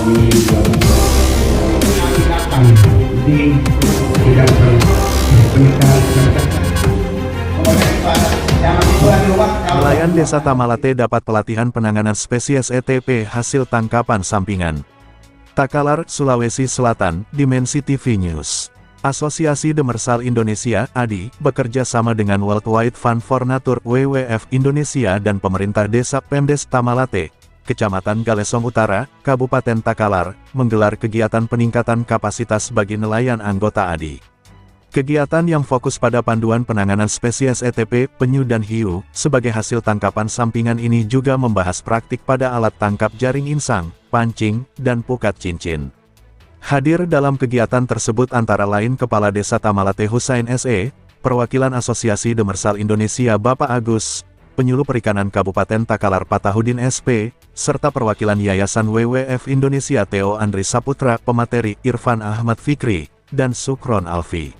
Nelayan Desa Tamalate dapat pelatihan penanganan spesies ETP hasil tangkapan sampingan. Takalar, Sulawesi Selatan, Dimensi TV News. Asosiasi Demersal Indonesia, ADI, bekerja sama dengan Worldwide Fund for Nature WWF Indonesia dan pemerintah desa Pemdes Tamalate, Kecamatan Galesong Utara, Kabupaten Takalar, menggelar kegiatan peningkatan kapasitas bagi nelayan anggota ADI. Kegiatan yang fokus pada panduan penanganan spesies ETP, penyu dan hiu, sebagai hasil tangkapan sampingan ini juga membahas praktik pada alat tangkap jaring insang, pancing, dan pukat cincin. Hadir dalam kegiatan tersebut antara lain Kepala Desa Tamalate Husain SE, Perwakilan Asosiasi Demersal Indonesia Bapak Agus, Penyuluh Perikanan Kabupaten Takalar Patahudin SP, serta perwakilan Yayasan WWF Indonesia Theo Andri Saputra, pemateri Irfan Ahmad Fikri, dan Sukron Alfi.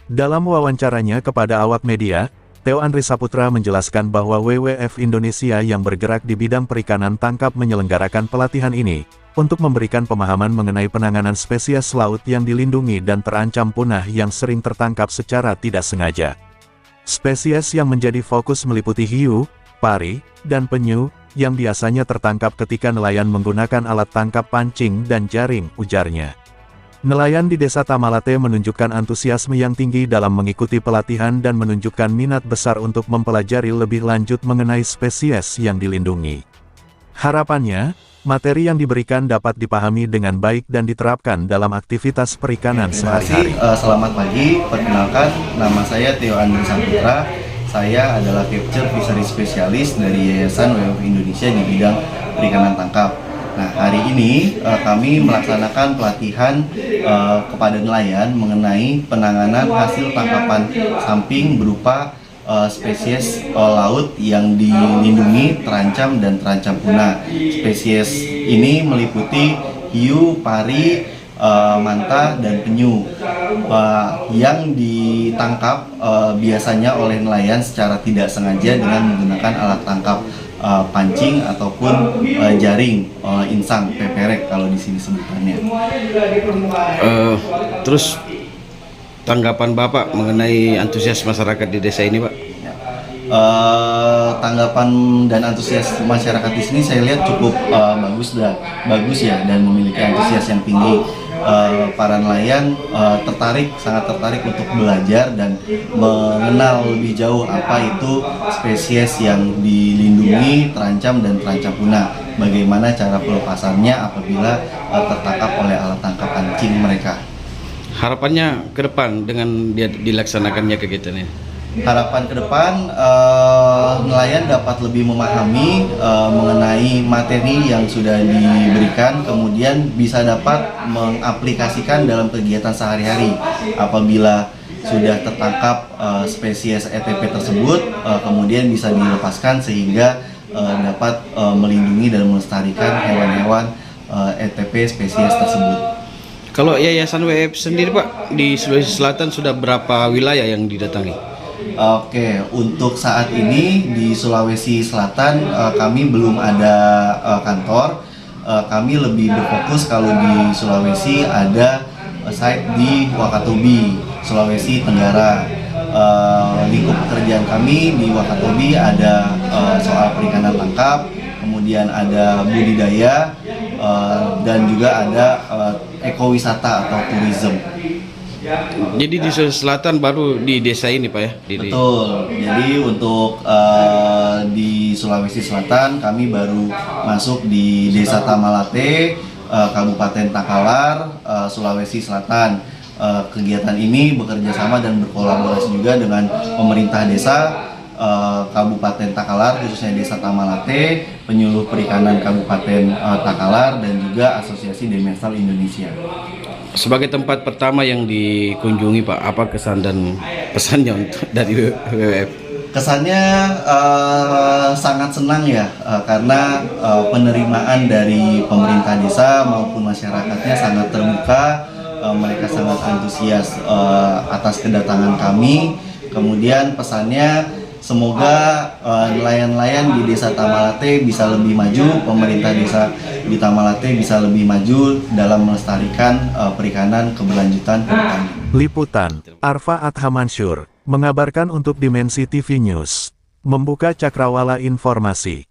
Dalam wawancaranya kepada awak media, Theo Andri Saputra menjelaskan bahwa WWF Indonesia yang bergerak di bidang perikanan tangkap menyelenggarakan pelatihan ini, untuk memberikan pemahaman mengenai penanganan spesies laut yang dilindungi dan terancam punah yang sering tertangkap secara tidak sengaja. Spesies yang menjadi fokus meliputi hiu, pari, dan penyu, yang biasanya tertangkap ketika nelayan menggunakan alat tangkap pancing dan jaring, ujarnya. Nelayan di Desa Tamalate menunjukkan antusiasme yang tinggi dalam mengikuti pelatihan dan menunjukkan minat besar untuk mempelajari lebih lanjut mengenai spesies yang dilindungi. Harapannya, materi yang diberikan dapat dipahami dengan baik dan diterapkan dalam aktivitas perikanan sehari-hari. Selamat pagi, perkenalkan nama saya Theo Andri Saputra. Saya adalah Capture Fishery Specialist dari Yayasan WWF Indonesia di bidang perikanan tangkap. Nah, hari ini kami melaksanakan pelatihan kepada nelayan mengenai penanganan hasil tangkapan samping berupa spesies laut yang dilindungi, terancam, dan terancam punah. Spesies ini meliputi hiu, pari, manta, dan penyu yang ditangkap biasanya oleh nelayan secara tidak sengaja dengan menggunakan alat tangkap pancing ataupun jaring insang, peperek kalau di sini sebutannya. Terus tanggapan Bapak mengenai antusias masyarakat di desa ini, Pak? Tanggapan dan antusias masyarakat di sini saya lihat cukup bagus ya, dan memiliki antusias yang tinggi. Para nelayan sangat tertarik untuk belajar dan mengenal lebih jauh apa itu spesies yang dilindungi, terancam, dan terancam punah. Bagaimana cara pelepasannya apabila tertangkap oleh alat tangkap pancing mereka. Harapannya ke depan dengan dilaksanakannya kegiatan ini? Harapan ke depan, nelayan dapat lebih memahami mengenai materi yang sudah diberikan, kemudian bisa dapat mengaplikasikan dalam kegiatan sehari-hari. Apabila sudah tertangkap spesies ETP tersebut, kemudian bisa dilepaskan sehingga dapat melindungi dan melestarikan hewan-hewan ETP spesies tersebut. Kalau Yayasan WWF sendiri, Pak, di Sulawesi Selatan sudah berapa wilayah yang didatangi? Oke, untuk saat ini di Sulawesi Selatan kami belum ada kantor. Kami lebih berfokus kalau di Sulawesi ada site di Wakatobi, Sulawesi Tenggara. Lingkup pekerjaan kami di Wakatobi ada soal perikanan tangkap, kemudian ada budidaya, dan juga ada ekowisata atau tourism. Jadi di Sulawesi Selatan baru di desa ini, Pak, ya? Betul. Jadi untuk di Sulawesi Selatan kami baru masuk di Desa Tamalate, Kabupaten Takalar, Sulawesi Selatan. Kegiatan ini bekerja sama dan berkolaborasi juga dengan pemerintah desa Kabupaten Takalar, khususnya Desa Tamalate, Penyuluh Perikanan Kabupaten Takalar, dan juga Asosiasi Demersal Indonesia. Sebagai tempat pertama yang dikunjungi, Pak, apa kesan dan pesannya untuk dari WWF? Kesannya sangat senang ya, karena penerimaan dari pemerintah desa maupun masyarakatnya sangat terbuka. Mereka sangat antusias atas kedatangan kami. Kemudian pesannya Semoga nelayan-nelayan di Desa Tamalate bisa lebih maju, pemerintah desa di Tamalate bisa lebih maju dalam melestarikan perikanan keberlanjutan ke depan. Liputan, Arfa Adhamansur, mengabarkan untuk Dimensi TV News. Membuka cakrawala informasi.